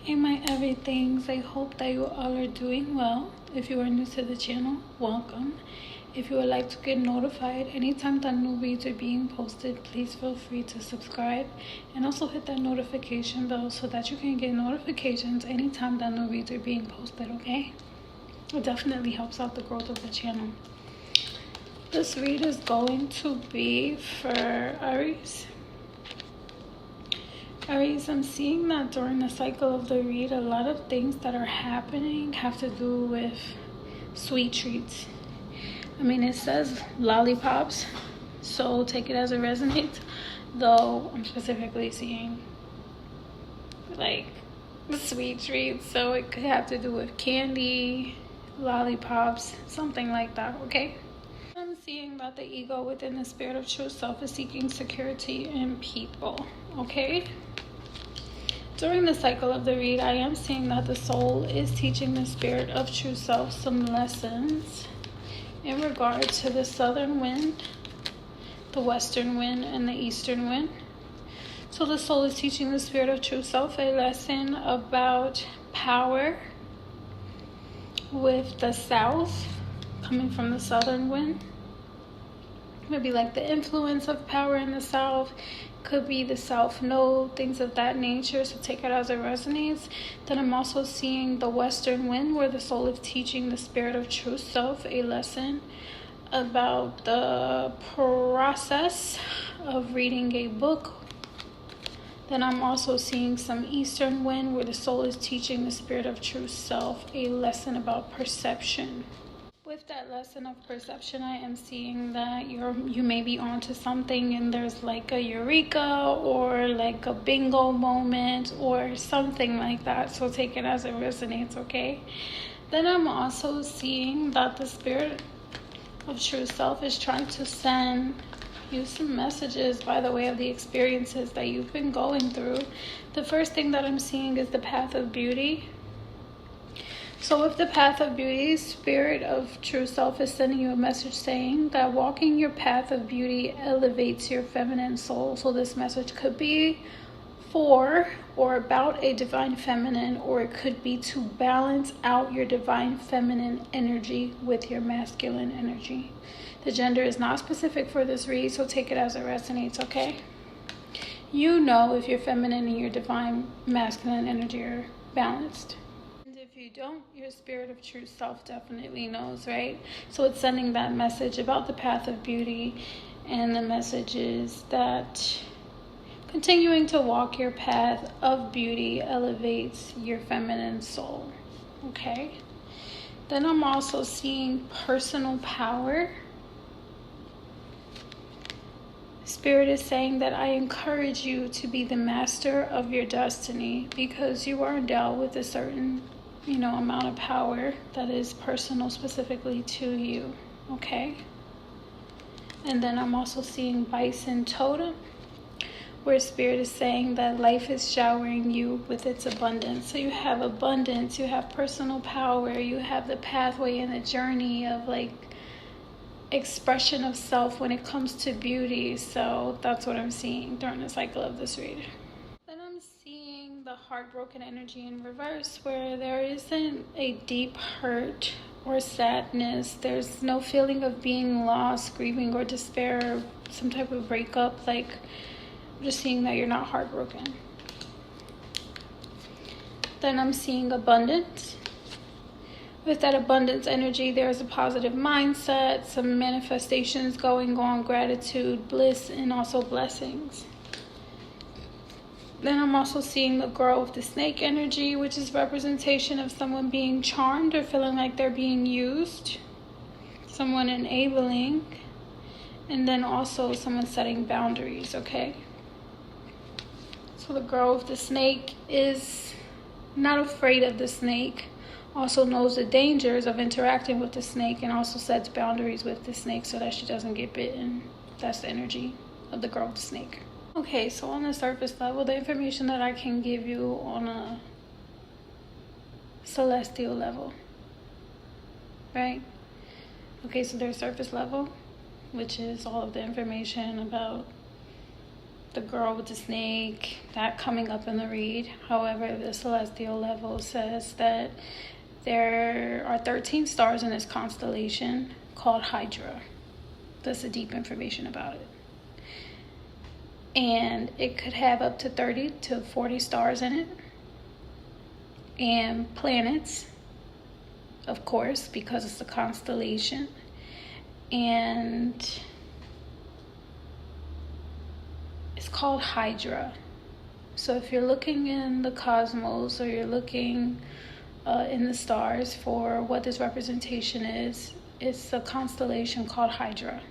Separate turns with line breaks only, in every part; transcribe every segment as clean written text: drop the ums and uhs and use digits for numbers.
Hey my everythings, I hope that you all are doing well. If you are new to the channel, welcome. If you would like to get notified anytime that new reads are being posted, please feel free to subscribe and also hit that notification bell so that you can get notifications anytime that new reads are being posted, okay? It definitely helps out the growth of the channel. This read is going to be for Aries. Aries, I'm seeing that during the cycle of the read, a lot of things that are happening have to do with sweet treats. I mean, it says lollipops, so take it as it resonates, though I'm specifically seeing like the sweet treats, so it could have to do with candy, lollipops, something like that, okay? I'm seeing that the ego within the spirit of true self is seeking security in people, okay? During the cycle of the read, I am seeing that the soul is teaching the spirit of true self some lessons in regard to the southern wind, the western wind, and the eastern wind. So the soul is teaching the spirit of true self a lesson about power with the south coming from the southern wind. Maybe like the influence of power in the south, could be the south node, things of that nature, so take it as it resonates. Then I'm also seeing the western wind, where the soul is teaching the spirit of true self a lesson about the process of reading a book. Then I'm also seeing some eastern wind, where the soul is teaching the spirit of true self a lesson about perception. With that lesson of perception, I am seeing that you may be onto something, and there's like a eureka or like a bingo moment or something like that. So take it as it resonates, okay? Then I'm also seeing that the spirit of true self is trying to send you some messages by the way of the experiences that you've been going through. The first thing that I'm seeing is the path of beauty. So with the path of beauty, spirit of true self is sending you a message saying that walking your path of beauty elevates your feminine soul. So this message could be for or about a divine feminine, or it could be to balance out your divine feminine energy with your masculine energy. The gender is not specific for this read, so take it as it resonates, okay? You know if your feminine and your divine masculine energy are balanced. If you don't, your spirit of true self definitely knows, right? So it's sending that message about the path of beauty, and the message is that continuing to walk your path of beauty elevates your feminine soul, okay? Then I'm also seeing personal power. Spirit is saying that I encourage you to be the master of your destiny, because you are endowed with a certain amount of power that is personal specifically to you, okay? And then I'm also seeing bison totem, where spirit is saying that life is showering you with its abundance. So you have abundance, you have personal power, you have the pathway and the journey of like expression of self when it comes to beauty. So that's what I'm seeing during the cycle of this read. Then I'm seeing the heartbroken energy in reverse, where there isn't a deep hurt or sadness. There's no feeling of being lost, grieving, or despair, or some type of breakup. Like, I'm just seeing that you're not heartbroken. Then I'm seeing abundance. With that abundance energy, there's a positive mindset, some manifestations going on, gratitude, bliss, and also blessings. Then I'm also seeing the girl with the snake energy, which is representation of someone being charmed or feeling like they're being used, someone enabling, and then also someone setting boundaries, okay? So the girl with the snake is not afraid of the snake, also knows the dangers of interacting with the snake, and also sets boundaries with the snake so that she doesn't get bitten. That's the energy of the girl with the snake. Okay, so on the surface level, the information that I can give you on a celestial level, right? Okay, so there's surface level, which is all of the information about the girl with the snake, that coming up in the read. However, the celestial level says that there are 13 stars in this constellation called Hydra. That's the deep information about it. And it could have up to 30 to 40 stars in it. And planets, of course, because it's a constellation. And it's called Hydra. So if you're looking in the cosmos, or you're looking in the stars for what this representation is, it's a constellation called Hydra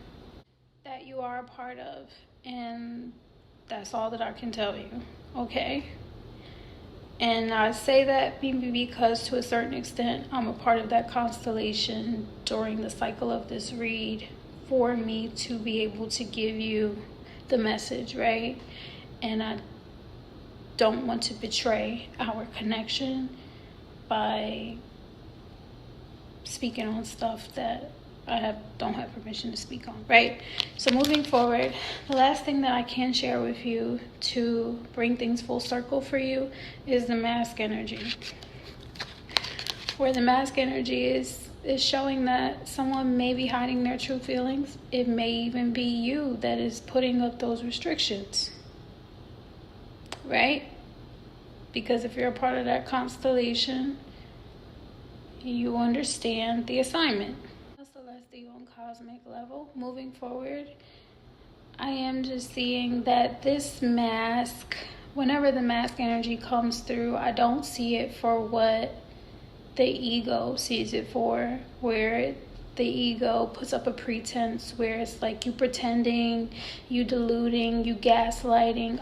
that you are a part of. And that's all that I can tell you, okay? And I say that because to a certain extent, I'm a part of that constellation during the cycle of this read for me to be able to give you the message, right? And I don't want to betray our connection by speaking on stuff that I don't have permission to speak on, right? So moving forward, the last thing that I can share with you to bring things full circle for you is the mask energy. Where the mask energy is showing that someone may be hiding their true feelings. It may even be you that is putting up those restrictions, right? Because if you're a part of that constellation, you understand the assignment. Celestial and cosmic level. Moving forward, I am just seeing that this mask, whenever the mask energy comes through, I don't see it for what the ego sees it for, where the ego puts up a pretense, where it's like you pretending, you deluding, you gaslighting,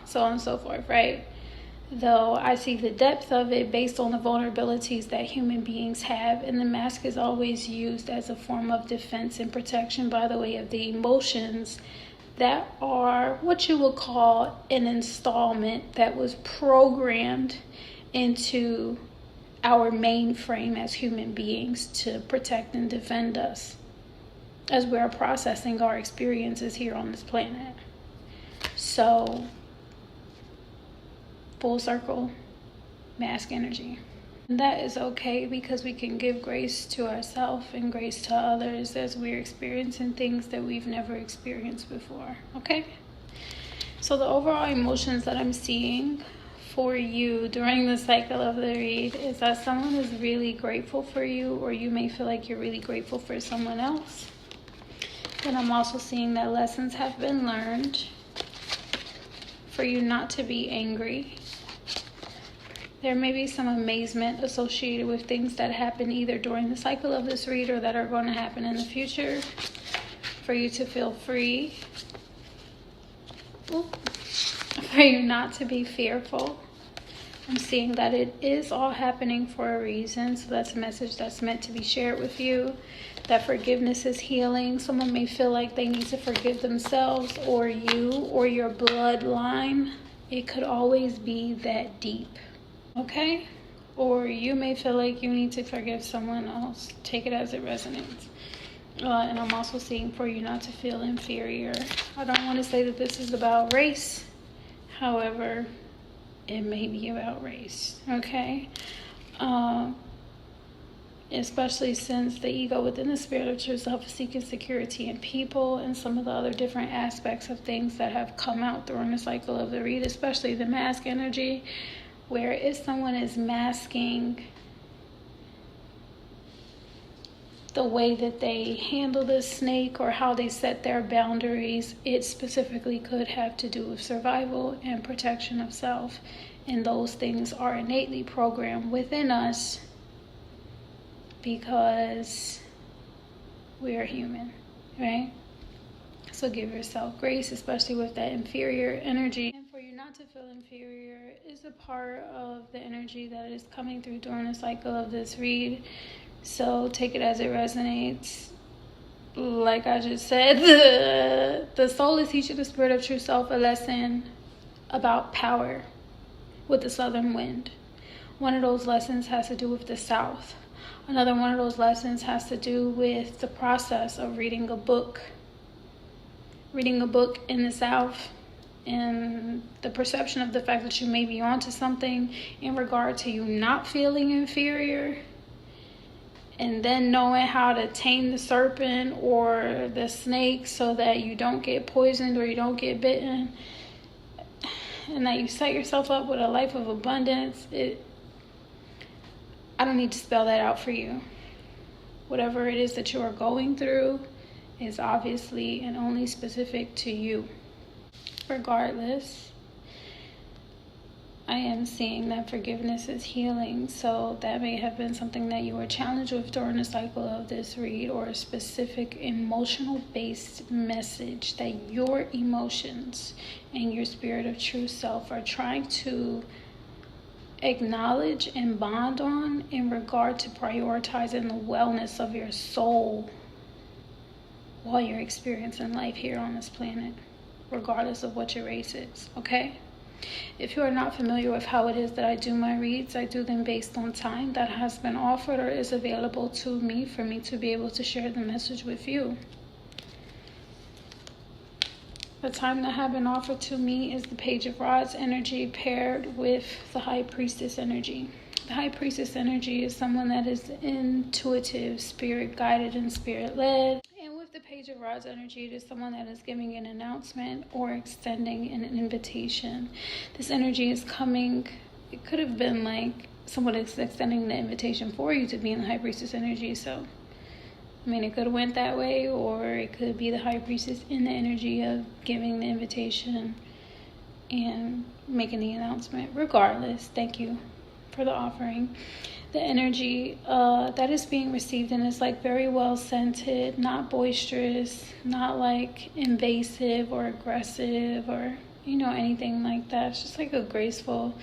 so on and so forth, right? Though I see the depth of it based on the vulnerabilities that human beings have, and the mask is always used as a form of defense and protection by the way of the emotions that are what you would call an installment that was programmed into our mainframe as human beings to protect and defend us as we're processing our experiences here on this planet. So full circle, mask energy. And that is okay, because we can give grace to ourselves and grace to others as we're experiencing things that we've never experienced before, okay? So the overall emotions that I'm seeing for you during the cycle of the read is that someone is really grateful for you, or you may feel like you're really grateful for someone else. And I'm also seeing that lessons have been learned for you not to be angry. There may be some amazement associated with things that happen either during the cycle of this read or that are going to happen in the future, for you to feel free, for you not to be fearful. I'm seeing that it is all happening for a reason, so that's a message that's meant to be shared with you. That forgiveness is healing. Someone may feel like they need to forgive themselves or you or your bloodline. It could always be that deep, okay? Or you may feel like you need to forgive someone else. Take it as it resonates. And I'm also seeing for you not to feel inferior. I don't want to say that this is about race. However, it may be about race, okay? Especially since the ego within the spirit of true self is seeking security in people, and some of the other different aspects of things that have come out during the cycle of the read, especially the mask energy, where if someone is masking the way that they handle the snake or how they set their boundaries, it specifically could have to do with survival and protection of self. And those things are innately programmed within us because we are human, right? So give yourself grace, especially with that inferior energy. And for you not to feel inferior is a part of the energy that is coming through during the cycle of this read. So take it as it resonates. Like I just said, the soul is teaching the spirit of true self a lesson about power with the southern wind. One of those lessons has to do with the south. Another one of those lessons has to do with the process of reading a book. Reading a book in the south and the perception of the fact that you may be onto something in regard to you not feeling inferior, and then knowing how to tame the serpent or the snake so that you don't get poisoned or you don't get bitten, and that you set yourself up with a life of abundance. I don't need to spell that out for you. Whatever it is that you are going through is obviously and only specific to you. Regardless, I am seeing that forgiveness is healing. So that may have been something that you were challenged with during the cycle of this read, or a specific emotional based message that your emotions and your spirit of true self are trying to acknowledge and bond on in regard to prioritizing the wellness of your soul while you're experiencing life here on this planet, regardless of what your race is, okay? If you are not familiar with how it is that I do my reads, I do them based on time that has been offered or is available to me for me to be able to share the message with you. The time that have been offered to me is the Page of Rods energy paired with the High Priestess energy. The High Priestess energy is someone that is intuitive, spirit guided, and spirit led. And with the Page of Rods energy, it is someone that is giving an announcement or extending an invitation. This energy is coming, it could have been like someone is extending the invitation for you to be in the High Priestess energy. So I mean, it could have went that way, or it could be the High Priestess in the energy of giving the invitation and making the announcement. Regardless, thank you for the offering. The energy that is being received and is like very well scented, not boisterous, not like invasive or aggressive or, you know, anything like that. It's just like a graceful,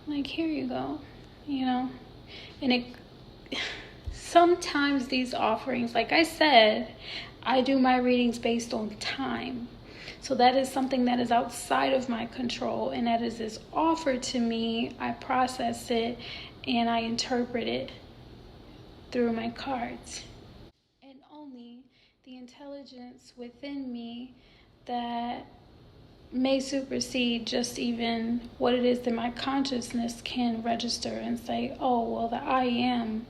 like, here you go, you know. And it sometimes these offerings, like I said, I do my readings based on time. So that is something that is outside of my control, and that is offered to me. I process it and I interpret it through my cards. And only the intelligence within me that may supersede just even what it is that my consciousness can register and say, oh, well, the I am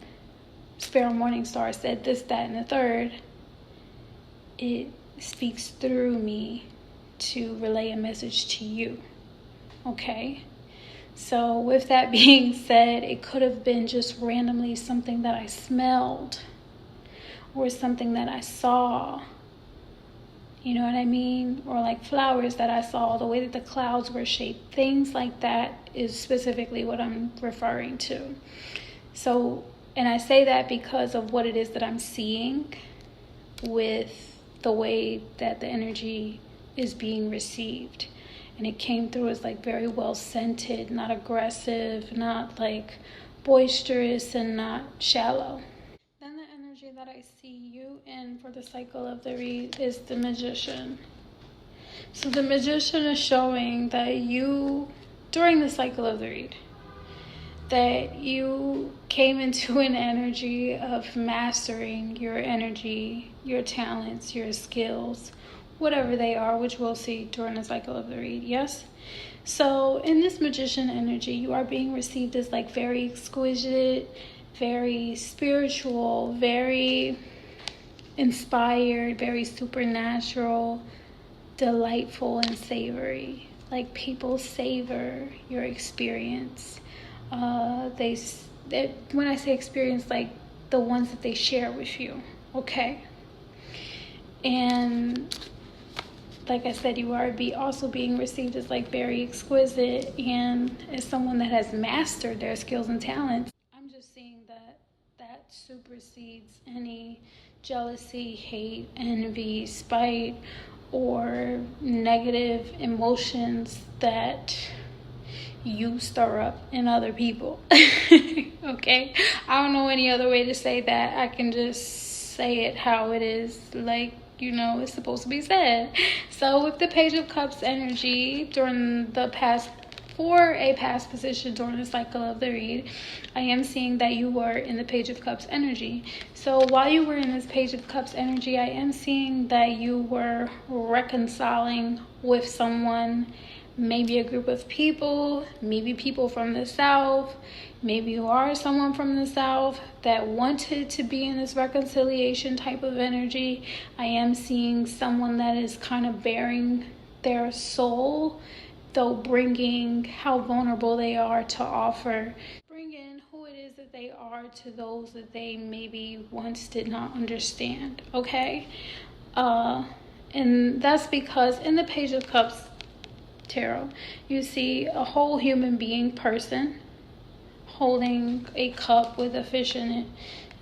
Sparrow Morningstar said this, that, and the third. It speaks through me to relay a message to you, okay? So with that being said, it could have been just randomly something that I smelled or something that I saw, you know what I mean? Or like flowers that I saw, the way that the clouds were shaped, things like that is specifically what I'm referring to. So, and I say that because of what it is that I'm seeing with the way that the energy is being received. And it came through as like very well scented, not aggressive, not like boisterous, and not shallow. Then the energy that I see you in for the cycle of the read is the Magician. So the Magician is showing that you, during the cycle of the read, that you came into an energy of mastering your energy, your talents, your skills, whatever they are, which we'll see during the cycle of the read, yes? So in this Magician energy, you are being received as like very exquisite, very spiritual, very inspired, very supernatural, delightful, and savory. Like people savor your experience. When I say experience, like the ones that they share with you, okay? And like I said, you are also being received as like very exquisite and as someone that has mastered their skills and talents. I'm just seeing that supersedes any jealousy, hate, envy, spite, or negative emotions that you stir up in other people. Okay? I don't know any other way to say that. I can just say it how it is, like, you know, it's supposed to be said. So with the Page of Cups energy during the past, for a past position during the cycle of the read, I am seeing that you were in the Page of Cups energy. So while you were in this Page of Cups energy, I am seeing that you were reconciling with someone maybe a group of people, maybe people from the South, maybe you are someone from the South that wanted to be in this reconciliation type of energy. I am seeing someone that is kind of bearing their soul, though bringing how vulnerable they are to offer, bringing who it is that they are to those that they maybe once did not understand, okay? And that's because in the Page of Cups tarot, you see a whole human being person holding a cup with a fish in it.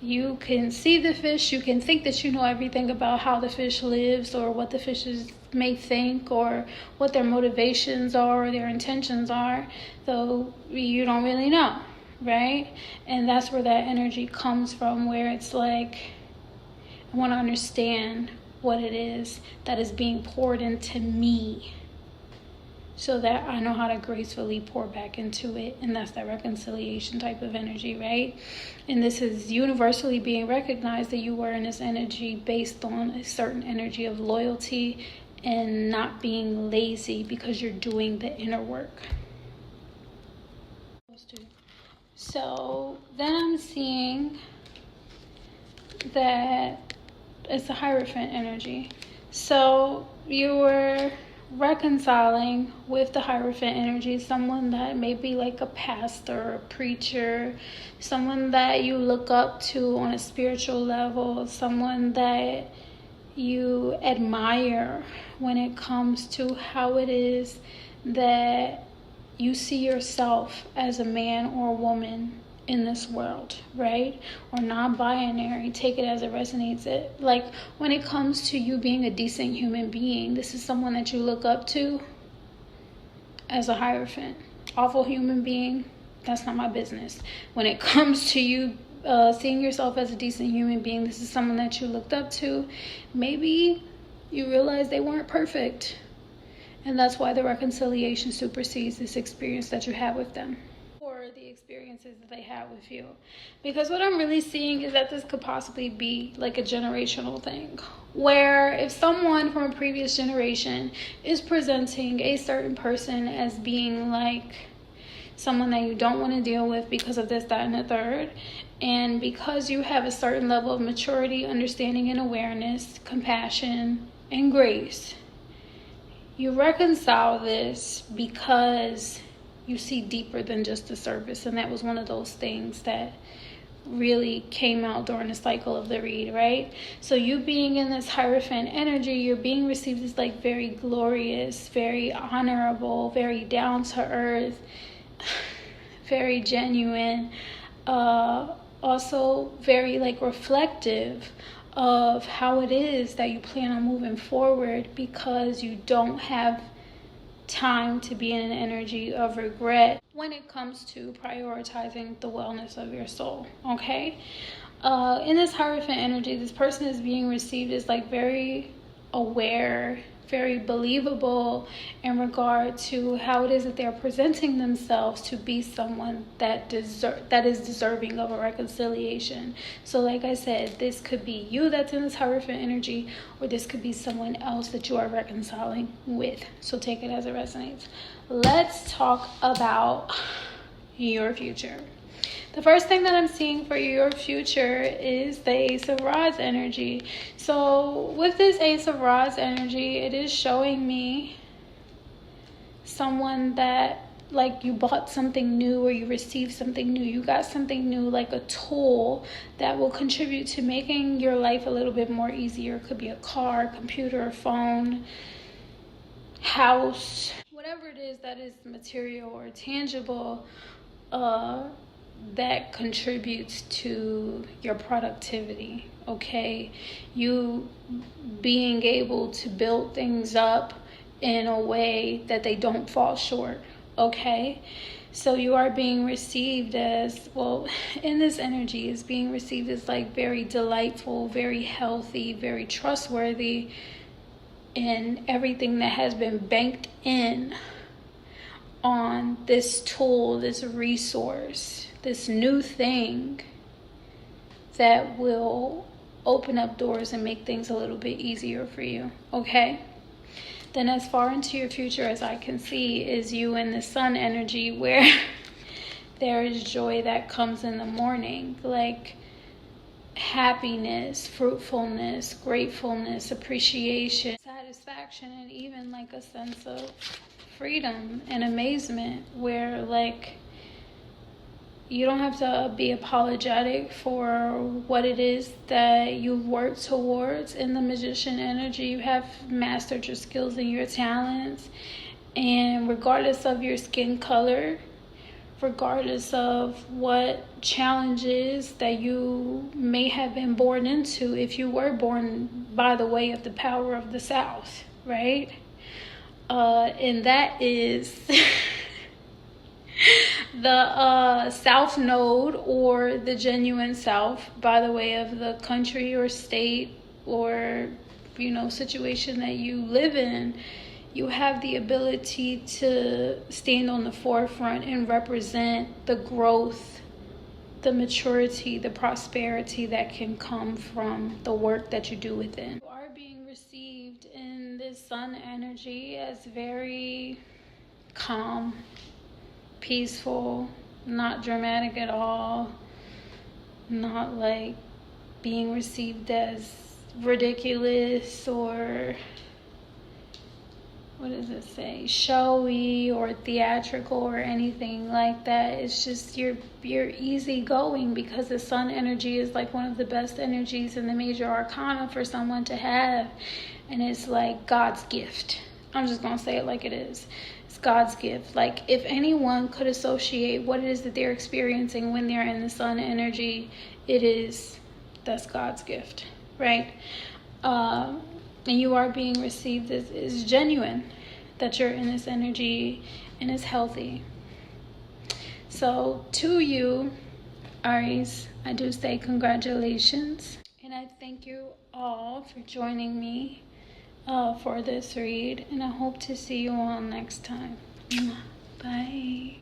You can see the fish, you can think that you know everything about how the fish lives or what the fishes may think or what their motivations are or their intentions are, though you don't really know, right? And that's where that energy comes from, where it's like, I want to understand what it is that is being poured into me, so that I know how to gracefully pour back into it. And that's that reconciliation type of energy, right? And this is universally being recognized that you were in this energy based on a certain energy of loyalty and not being lazy because you're doing the inner work. So then I'm seeing that it's a Hierophant energy. So you were reconciling with the Hierophant energy, someone that may be like a pastor, a preacher, someone that you look up to on a spiritual level, someone that you admire when it comes to how it is that you see yourself as a man or a woman in this world, right? Or non-binary, take it as it resonates. It like when it comes to you being a decent human being, this is someone that you look up to as a Hierophant. Awful human being, that's not my business. When it comes to you seeing yourself as a decent human being, this is someone that you looked up to. Maybe you realize they weren't perfect, and that's why the reconciliation supersedes this experience that you had with them, or the experiences that they had with you. Because what I'm really seeing is that this could possibly be like a generational thing, where if someone from a previous generation is presenting a certain person as being like someone that you don't want to deal with because of this, that, and the third, and because you have a certain level of maturity, understanding, and awareness, compassion, and grace, you reconcile this because you see deeper than just the surface. And that was one of those things that really came out during the cycle of the read, right? So you being in this Hierophant energy, you're being received as like very glorious, very honorable, very down to earth, very genuine, also very like reflective of how it is that you plan on moving forward, because you don't have time to be in an energy of regret when it comes to prioritizing the wellness of your soul, okay? In this Hierophant energy, this person is being received as like very aware, very believable in regard to how it is that they're presenting themselves to be someone that is deserving of a reconciliation. So like I said, this could be you that's in this Hierophant energy, or this could be someone else that you are reconciling with. So take it as it resonates. Let's talk about your future. The first thing that I'm seeing for your future is the Ace of Rods energy. So with this Ace of Rods energy, it is showing me someone that like you bought something new, or you received something new, you got something new, like a tool that will contribute to making your life a little bit more easier. It could be a car, computer, phone, house, whatever it is that is material or tangible, that contributes to your productivity, okay? You being able to build things up in a way that they don't fall short, okay? So you are being received as, well, in this energy is being received as like very delightful, very healthy, very trustworthy, and everything that has been banked in on this tool, this resource, this new thing that will open up doors and make things a little bit easier for you, okay? Then as far into your future as I can see is you in the sun energy, where there is joy that comes in the morning, like happiness, fruitfulness, gratefulness, appreciation, satisfaction, and even like a sense of freedom and amazement, where like you don't have to be apologetic for what it is that you've worked towards. In the magician energy, you have mastered your skills and your talents, and regardless of your skin color, regardless of what challenges that you may have been born into, if you were born by the way of the power of the South, right? And that is the South Node, or the genuine South, by the way of the country or state or, situation that you live in. You have the ability to stand on the forefront and represent the growth, the maturity, the prosperity that can come from the work that you do within. You are being received in this sun energy as very calm, peaceful, not dramatic at all, not like being received as ridiculous or, what does it say, showy or theatrical or anything like that. It's just you're easygoing, because the sun energy is like one of the best energies in the major arcana for someone to have, and it's like God's gift. I'm just gonna say it like it is. It's God's gift. Like, if anyone could associate what it is that they're experiencing when they're in the sun energy, that's God's gift, right? And you are being received is genuine, that you're in this energy and it's healthy. So to you, Aries, I do say congratulations, and I thank you all for joining me for this read, and I hope to see you all next time. Bye.